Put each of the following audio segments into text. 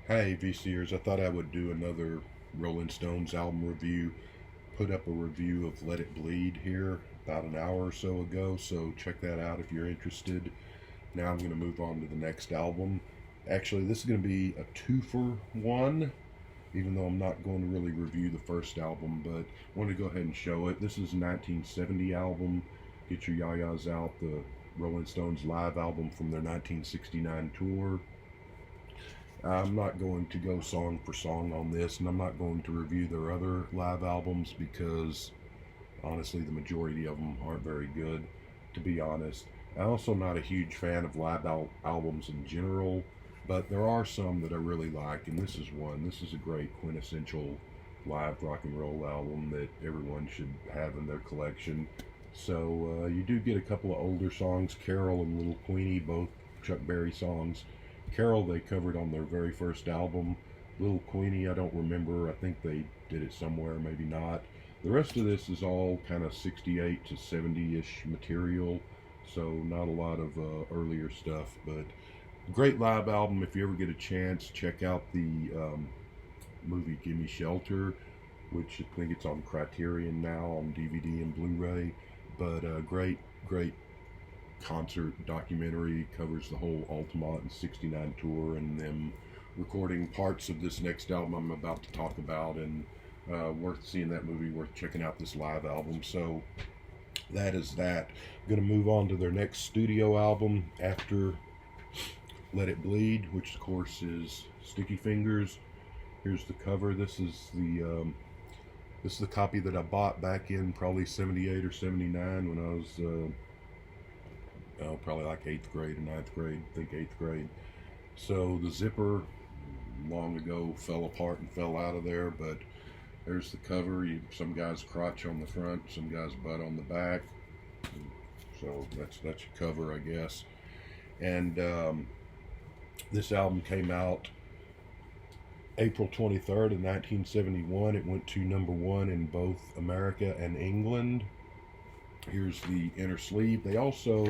Hey VCers, I thought I would do another Rolling Stones album review. Put up a review of Let It Bleed here about an hour or so ago, so check that out if you're interested. Now I'm going to move on to the next album. Actually, this is going to be a two for one, even though I'm not going to really review the first album, but I wanted to go ahead and show it. This is a 1970 album. Get your yayas out, the Rolling Stones live album from their 1969 tour. I'm not going to go song for song on this, and I'm not going to review their other live albums because honestly, the majority of them aren't very good, to be honest. I'm also not a huge fan of live albums in general, but there are some that I really like, and this is one. This is a great quintessential live rock and roll album that everyone should have in their collection. So you do get a couple of older songs, Carol and Little Queenie, both Chuck Berry songs. Carol they covered on their very first album. Little Queenie, I don't remember. I think they did it somewhere, maybe not. The rest of this is all kind of 68 to 70-ish material, so not a lot of earlier stuff, but great live album. If you ever get a chance, check out the movie Gimme Shelter, which I think it's on Criterion now on DVD and Blu-ray, but great concert documentary, covers the whole Altamont and 69 tour and them recording parts of this next album I'm about to talk about, and worth seeing that movie, worth checking out this live album. So that is that. I'm going to move on to their next studio album after Let It Bleed, which of course is Sticky Fingers. Here's the cover. This is the copy that I bought back in probably 78 or 79 when I was probably like 8th grade or ninth grade, I think 8th grade. So the zipper long ago fell apart and fell out of there, but there's the cover. Some guy's crotch on the front, some guy's butt on the back. So that's your cover, I guess. And this album came out April 23rd of 1971. It went to number one in both America and England. Here's the inner sleeve. They also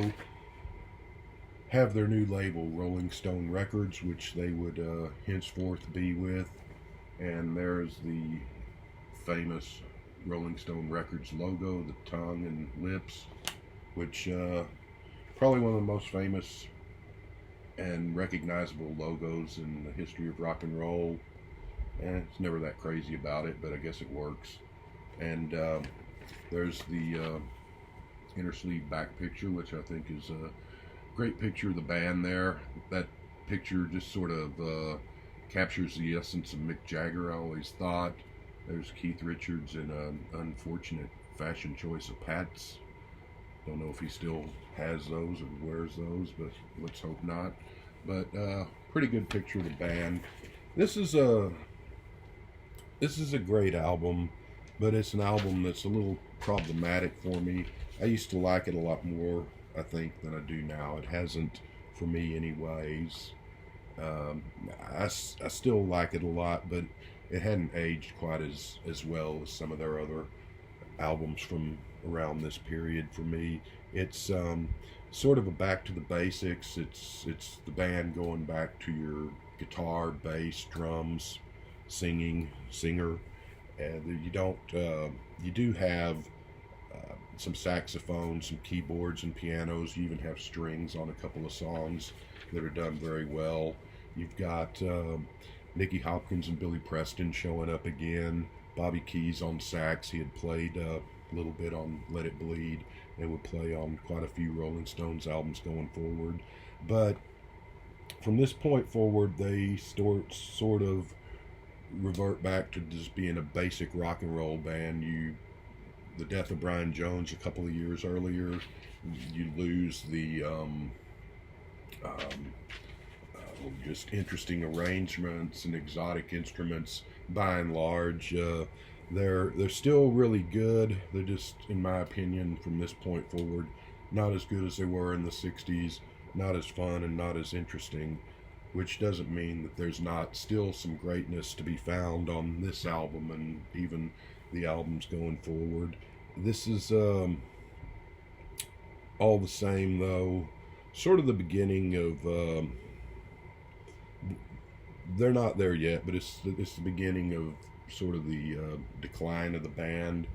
have their new label, Rolling Stone Records, which they would henceforth be with. And there's the famous Rolling Stone Records logo, the tongue and lips, which probably one of the most famous and recognizable logos in the history of rock and roll. And it's never that crazy about it, but I guess it works. And there's the inner sleeve back picture, which I think is a great picture of the band there. That picture just sort of captures the essence of Mick Jagger, I always thought. There's Keith Richards in an unfortunate fashion choice of Pat's. Don't know if he still has those or wears those, but let's hope not. But pretty good picture of the band. This is a great album, but it's an album that's a little problematic for me. I used to like it a lot more, I think, than I do now. It hasn't, for me anyways. I still like it a lot, but it hadn't aged quite as well as some of their other albums from around this period for me. It's sort of a back to the basics. It's the band going back to your guitar, bass, drums, singer, and you do have some saxophone, some keyboards and pianos. You even have strings on a couple of songs that are done very well. You've got Nicky Hopkins and Billy Preston showing up again. Bobby Keys on sax. He had played a little bit on Let It Bleed. They would play on quite a few Rolling Stones albums going forward. But from this point forward, they sort of revert back to just being a basic rock and roll band. The death of Brian Jones a couple of years earlier, you lose the just interesting arrangements and exotic instruments. By and large, they're still really good. They're just, in my opinion, from this point forward, not as good as they were in the 60s, not as fun and not as interesting, which doesn't mean that there's not still some greatness to be found on this album and even the albums going forward. This is all the same, though, sort of the beginning of they're not there yet, but it's the beginning of sort of the decline of the band.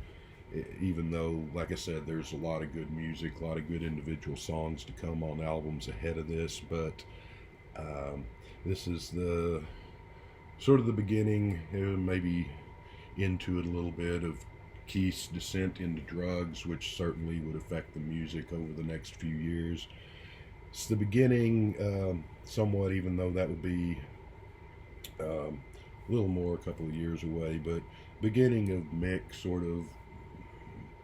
Even though, like I said, there's a lot of good music, a lot of good individual songs to come on albums ahead of this, but this is the sort of the beginning, maybe into it a little bit, of Keith's descent into drugs, which certainly would affect the music over the next few years. It's the beginning, somewhat, even though that would be a little more, a couple of years away, but beginning of Mick sort of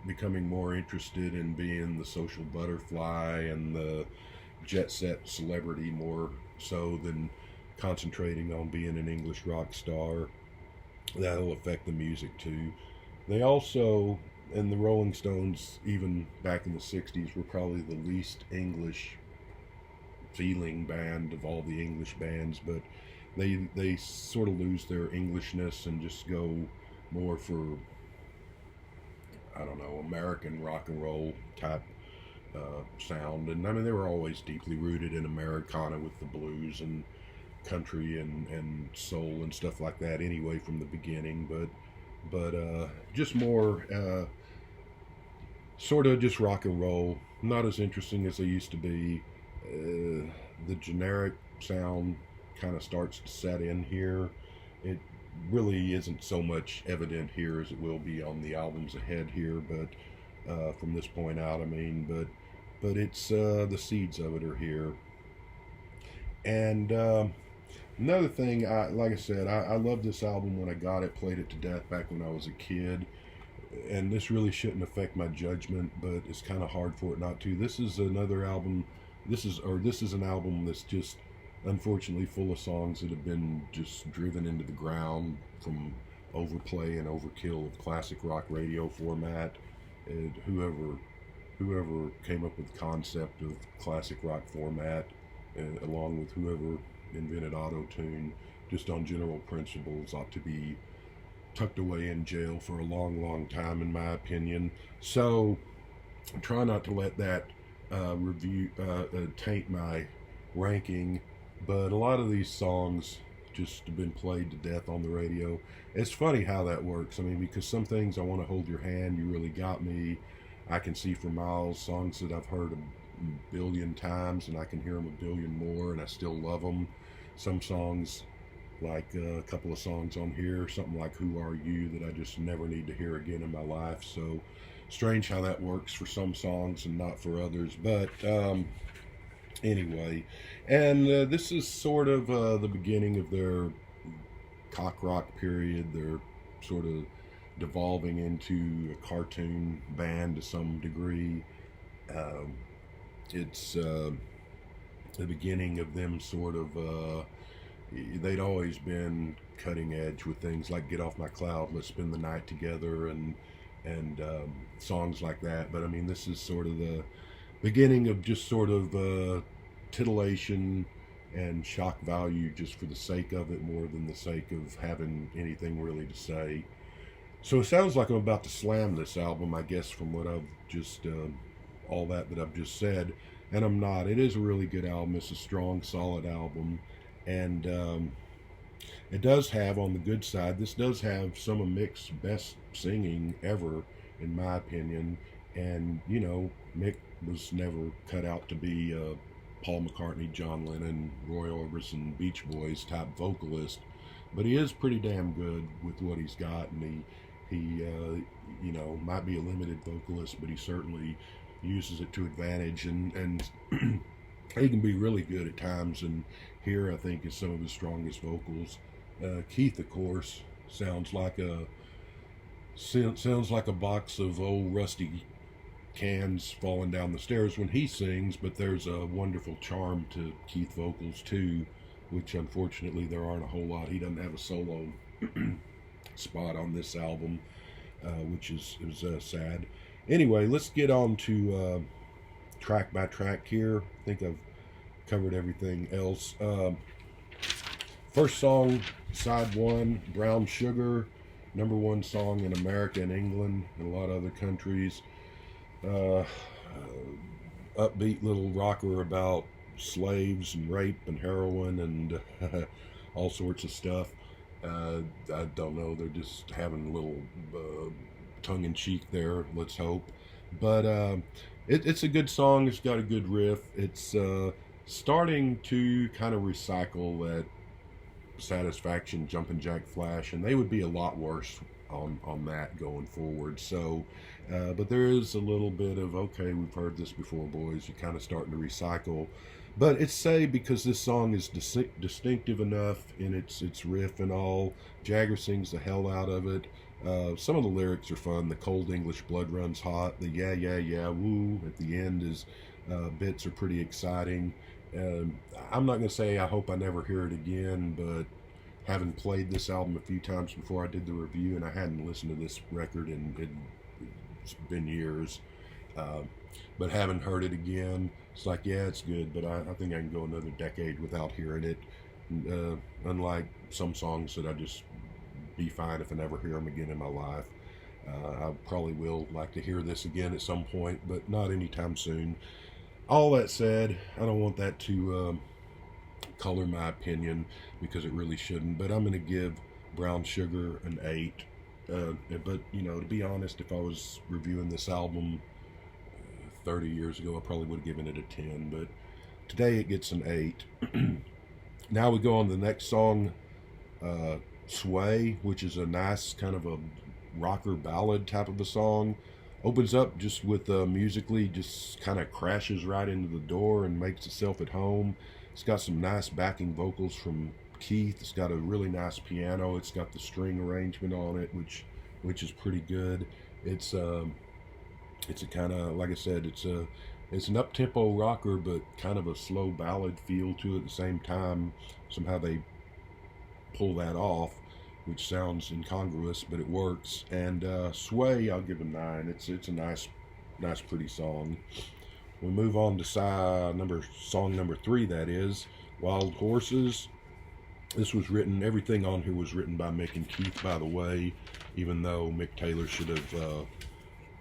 becoming more interested in being the social butterfly and the jet set celebrity more so than concentrating on being an English rock star. That'll affect the music too. They also, and the Rolling Stones, even back in the 60s, were probably the least English feeling band of all the English bands, but they sort of lose their Englishness and just go more for, I don't know, American rock and roll type sound. And I mean, they were always deeply rooted in Americana with the blues and country and soul and stuff like that anyway from the beginning, but just more sort of just rock and roll, not as interesting as they used to be. The generic sound kind of starts to set in here. It really isn't so much evident here as it will be on the albums ahead here, but from this point out, I mean, but it's the seeds of it are here. And another thing, like I said, I loved this album when I got it, played it to death back when I was a kid, and this really shouldn't affect my judgment, but it's kind of hard for it not to. This is another album, this is an album that's just unfortunately full of songs that have been just driven into the ground from overplay and overkill of classic rock radio format. And whoever came up with the concept of classic rock format, along with whoever invented auto-tune, just on general principles, ought to be tucked away in jail for a long time, in my opinion. So try not to let that review taint my ranking, but a lot of these songs just have been played to death on the radio. It's funny how that works. I mean, because some things, I Want to Hold Your Hand, You Really Got Me, I Can See for Miles, songs that I've heard a billion times, and I can hear them a billion more, and I still love them. Some songs, like a couple of songs on here, something like Who Are You, that I just never need to hear again in my life. So strange how that works for some songs and not for others. But anyway, and this is sort of the beginning of their cock rock period. They're sort of devolving into a cartoon band to some degree. It's the beginning of them sort of they'd always been cutting edge with things like Get Off My Cloud, Let's Spend the Night Together, and songs like that. But I mean, this is sort of the beginning of just sort of titillation and shock value just for the sake of it, more than the sake of having anything really to say. So it sounds like I'm about to slam this album, I guess, from what I've just all that I've just said, and I'm not. It is a really good album. It's a strong, solid album, and it does have, on the good side, this does have some of Mick's best singing ever, in my opinion. And you know, Mick was never cut out to be a Paul McCartney, John Lennon, Roy Orbison, Beach Boys type vocalist, but he is pretty damn good with what he's got, and he you know, might be a limited vocalist, but he certainly uses it to advantage, and he can be really good at times, and here I think is some of his strongest vocals. Keith, of course, sounds like a box of old rusty cans falling down the stairs when he sings, but there's a wonderful charm to Keith vocals too, which unfortunately there aren't a whole lot. He doesn't have a solo spot on this album, which is sad. Anyway, let's get on to track by track here. I think I've covered everything else. First song, side one, Brown Sugar, #1 song in America and England and a lot of other countries. Upbeat little rocker about slaves and rape and heroin and all sorts of stuff. I don't know, they're just having a little tongue-in-cheek there, let's hope. But it's a good song. It's got a good riff. It's starting to kind of recycle that Satisfaction Jumpin' Jack Flash, and they would be a lot worse on that going forward. So but there is a little bit of, okay, we've heard this before, boys. You're kind of starting to recycle, but it's say because this song is distinctive enough in its riff and all. Jagger sings the hell out of it. Some of the lyrics are fun. The cold English blood runs hot. The yeah yeah yeah woo at the end is bits are pretty exciting. I'm not going to say I hope I never hear it again, but having played this album a few times before I did the review, and I hadn't listened to this record it's been years, but having heard it again, it's like, yeah, it's good, but I think I can go another decade without hearing it. Unlike some songs that I just be fine if I never hear them again in my life. I probably will like to hear this again at some point, but not anytime soon. All that said, I don't want that to color my opinion, because it really shouldn't, but I'm going to give Brown Sugar an 8. But, you know, to be honest, if I was reviewing this album 30 years ago, I probably would have given it a 10, but today it gets an 8. Now we go on to the next song, Sway, which is a nice kind of a rocker ballad type of a song. Opens up just with musically, just kind of crashes right into the door and makes itself at home. It's got some nice backing vocals from Keith. It's got a really nice piano. It's got the string arrangement on it, which is pretty good. It's a kind of, like I said, it's an up-tempo rocker, but kind of a slow ballad feel to it at the same time. Somehow they pull that off, which sounds incongruous, but it works. And Sway, I'll give a 9. It's a nice pretty song. We move on to song number 3, that is Wild Horses. This was written, everything on here was written by Mick and Keith, by the way, even though Mick Taylor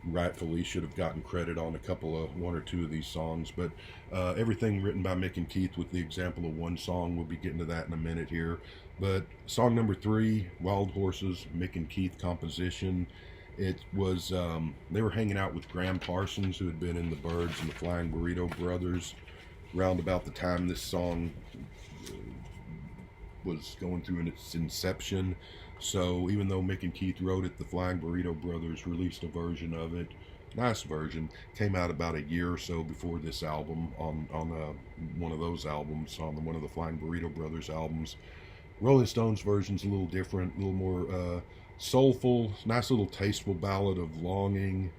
rightfully should have gotten credit on one or two of these songs, but everything written by Mick and Keith, with the example of one song. We'll be getting to that in a minute here. But song number 3, Wild Horses, Mick and Keith composition. It was, they were hanging out with Graham Parsons, who had been in the Byrds and the Flying Burrito Brothers, round about the time this song was going through in its inception. So even though Mick and Keith wrote it, the Flying Burrito Brothers released a version of it. Nice version. Came out about a year or so before this album on one of those albums, on one of the Flying Burrito Brothers albums. Rolling Stones version's a little different, a little more soulful, nice little tasteful ballad of longing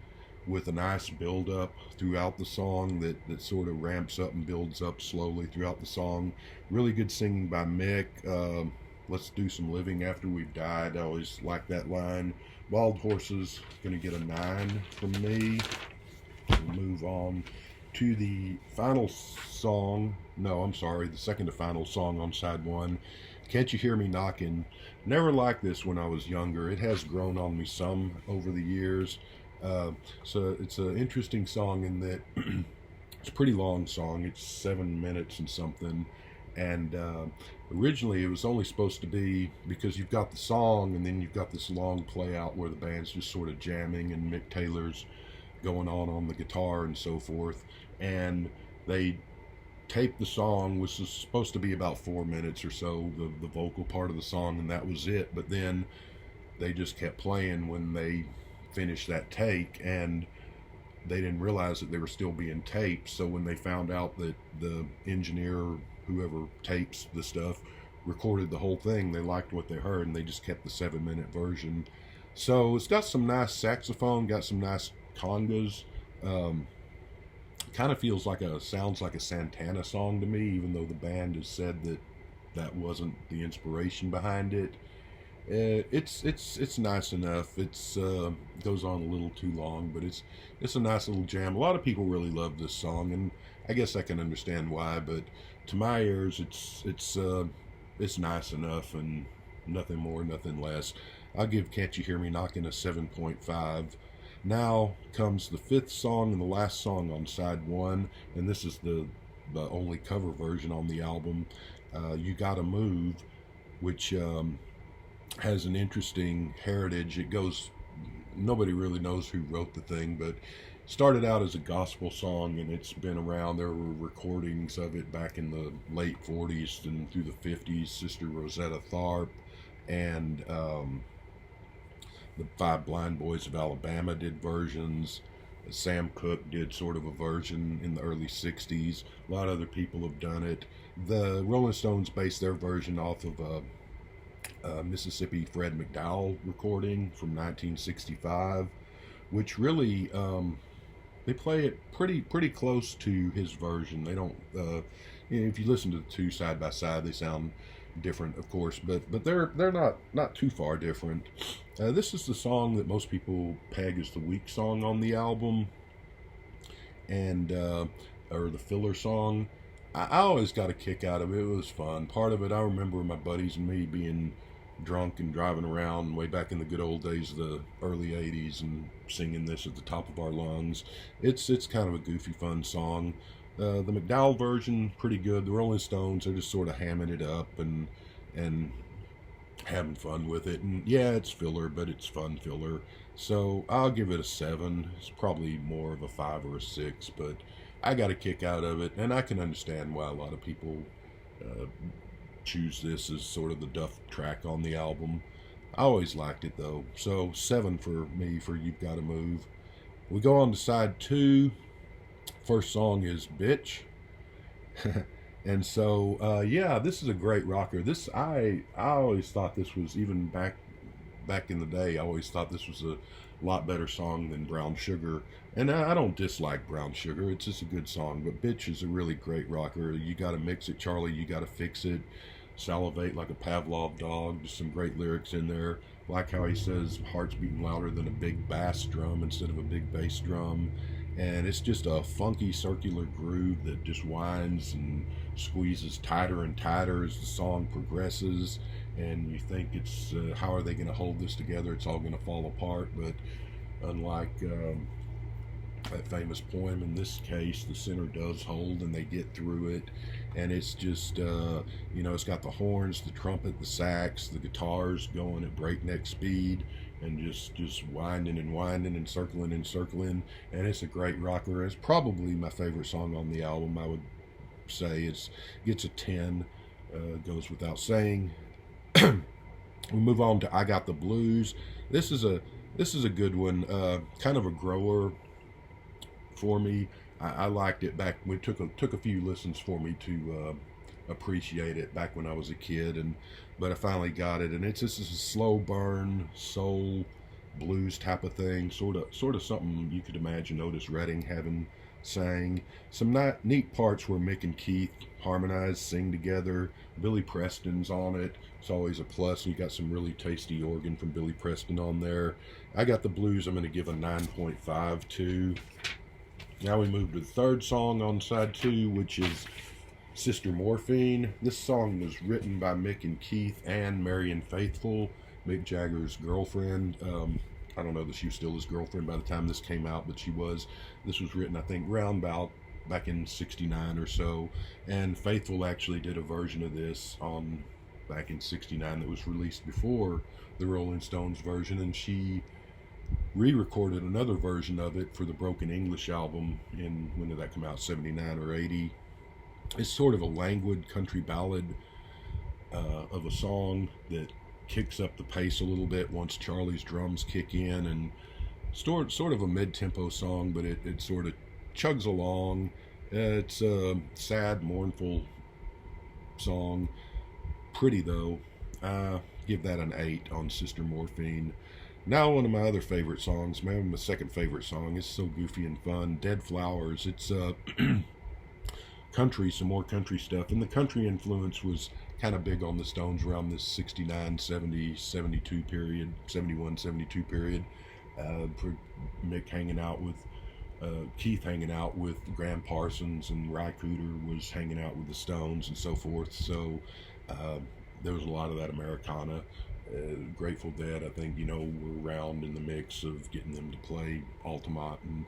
with a nice build-up throughout the song that sort of ramps up and builds up slowly throughout the song. Really good singing by Mick. Let's do some living after we've died. I always like that line. Wild Horses, going to get a 9 from me. We'll move on to the final song. No, I'm sorry, the second to final song on side 1. Can't You Hear Me Knocking? Never liked this when I was younger. It has grown on me some over the years. So it's an interesting song in that it's a pretty long song. It's 7 minutes and something. And originally it was only supposed to be, because you've got the song and then you've got this long play out where the band's just sort of jamming and Mick Taylor's going on the guitar and so forth. And they taped the song, which was supposed to be about 4 minutes or so, the vocal part of the song, and that was it. But then they just kept playing when they finished that take, and they didn't realize that they were still being taped. So when they found out that the engineer, whoever tapes the stuff, recorded the whole thing, they liked what they heard, and they just kept the 7-minute version. So it's got some nice saxophone, got some nice congas. Kind of sounds like a Santana song to me, even though the band has said that wasn't the inspiration behind it. It's nice enough. It's goes on a little too long, but it's a nice little jam. A lot of people really love this song, and I guess I can understand why. But to my ears, it's nice enough, and nothing more, nothing less. I'll give Can't You Hear Me Knocking a 7.5. Now comes the 5th song and the last song on side 1, and this is the only cover version on the album. You Gotta Move. which has an interesting heritage. It goes, nobody really knows who wrote the thing, but started out as a gospel song, and it's been around. There were recordings of it back in the late 40s and through the 50s. Sister Rosetta Tharpe and the Five Blind Boys of Alabama did versions. Sam Cooke did sort of a version in the early 60s. A lot of other people have done it. The Rolling Stones based their version off of a Mississippi Fred McDowell recording from 1965, which really they play it pretty close to his version. They don't, if you listen to the two side by side, they sound different, of course, but they're not too far different. This is the song that most people peg as the weak song on the album, and or the filler song. I always got a kick out of it. It was fun. Part of it, I remember my buddies and me being drunk and driving around way back in the good old days of the early 80s and singing this at the top of our lungs. It's kind of a goofy, fun song. The McDowell version, pretty good. The Rolling Stones are just sort of hamming it up and having fun with it. And yeah, it's filler, but it's fun filler. So I'll give it a 7. It's probably more of a 5 or a 6, but I got a kick out of it, and I can understand why a lot of people choose this as sort of the duff track on the album. I always liked it though. So 7 for me for You've Gotta Move. We go on to side 2. First song is Bitch. And so yeah, this is a great rocker. This I always thought this was, even back in the day, I always thought this was a lot better song than Brown Sugar. And I don't dislike Brown Sugar. It's just a good song. But Bitch is a really great rocker. You gotta mix it, Charlie. You gotta fix it. Salivate like a Pavlov dog. Just some great lyrics in there. Like how he says heart's beating louder than a big bass drum instead of a big bass drum. And it's just a funky circular groove that just winds and squeezes tighter and tighter as the song progresses. And you think it's how are they going to hold this together? It's all going to fall apart. But unlike that famous poem, in this case, the center does hold and they get through it. And it's just, it's got the horns, the trumpet, the sax, the guitars going at breakneck speed, and just winding and winding and circling and circling. And it's a great rocker. It's probably my favorite song on the album. I would say it gets a 10. Goes without saying. We move on to I Got the Blues. This is a good one. Kind of a grower for me. I liked it back. It took a few listens for me to appreciate it back when I was a kid, but I finally got it. And it's just a slow burn soul blues type of thing, sort of something you could imagine Otis Redding having sang. Some neat parts where Mick and Keith harmonize, sing together. Billy Preston's on it. It's always a plus. You got some really tasty organ from Billy Preston on there. I Got the Blues I'm going to give a 9.5 to. Now we move to the third song on side 2, which is Sister Morphine. This song was written by Mick and Keith and Marian Faithfull, Mick Jagger's girlfriend. I don't know that she was still his girlfriend by the time this came out, but she was. This was written, I think, round about back in 69 or so. And Faithfull actually did a version of this back in 69 that was released before the Rolling Stones version, and she re-recorded another version of it for the Broken English album when did that come out, 79 or 80. It's sort of a languid country ballad of a song that kicks up the pace a little bit once Charlie's drums kick in, and sort of a mid-tempo song, but it sort of chugs along. It's a sad, mournful song. Pretty though. Give that an 8 on Sister Morphine. Now one of my other favorite songs, maybe my second favorite song. It's so goofy and fun. Dead Flowers. It's country, some more country stuff. And the country influence was kind of big on the Stones around this 69, 70, 72 period, 71, 72 period. Mick hanging out with, Keith hanging out with Graham Parsons, and Ry Cooder was hanging out with the Stones and so forth. So there was a lot of that Americana. Grateful Dead, I think, were around in the mix of getting them to play Altamont and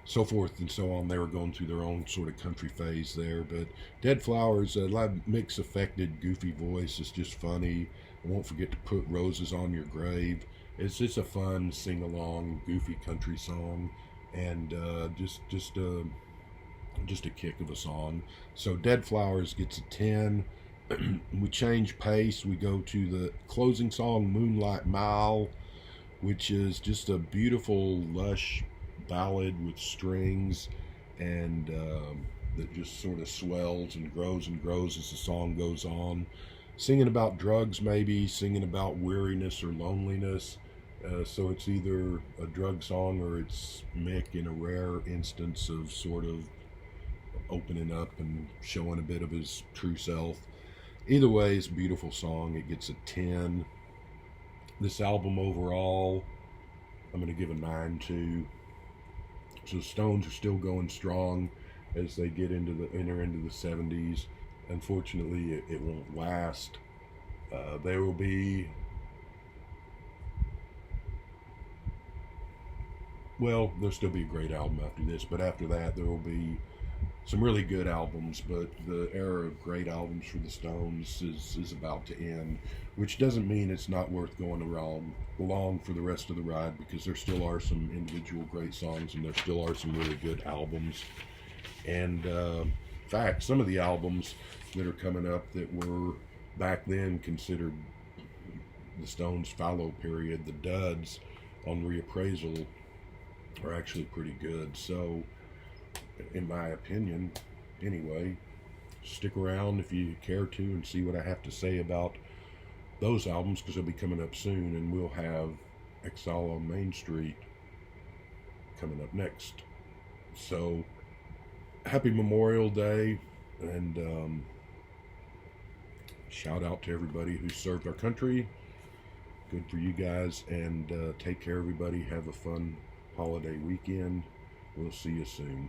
so forth and so on. They were going through their own sort of country phase there. But Dead Flowers, a lot of Mick's affected, goofy voice is just funny. I won't forget to put roses on your grave. It's just a fun sing along, goofy country song, and just a kick of a song. So Dead Flowers gets a 10. We change pace. We go to the closing song, Moonlight Mile, which is just a beautiful, lush ballad with strings and that just sort of swells and grows as the song goes on. Singing about drugs, maybe, singing about weariness or loneliness. So it's either a drug song or it's Mick in a rare instance of sort of opening up and showing a bit of his true self. Either way, it's a beautiful song. It gets a 10. This album overall, I'm going to give a 9 to. So Stones are still going strong as they enter into the 70s. Unfortunately, it won't last. There will be, well, there'll still be a great album after this, but after that there will be some really good albums. But the era of great albums for the Stones is about to end, which doesn't mean it's not worth going along for the rest of the ride, because there still are some individual great songs and there still are some really good albums. And in fact, some of the albums that are coming up that were back then considered the Stones' fallow period, the duds on reappraisal, are actually pretty good. So in my opinion anyway, stick around if you care to and see what I have to say about those albums, because they'll be coming up soon, and we'll have Exile on Main Street coming up next. So happy Memorial Day, and shout out to everybody who served our country. Good for you guys, and take care everybody. Have a fun holiday weekend. We'll see you soon.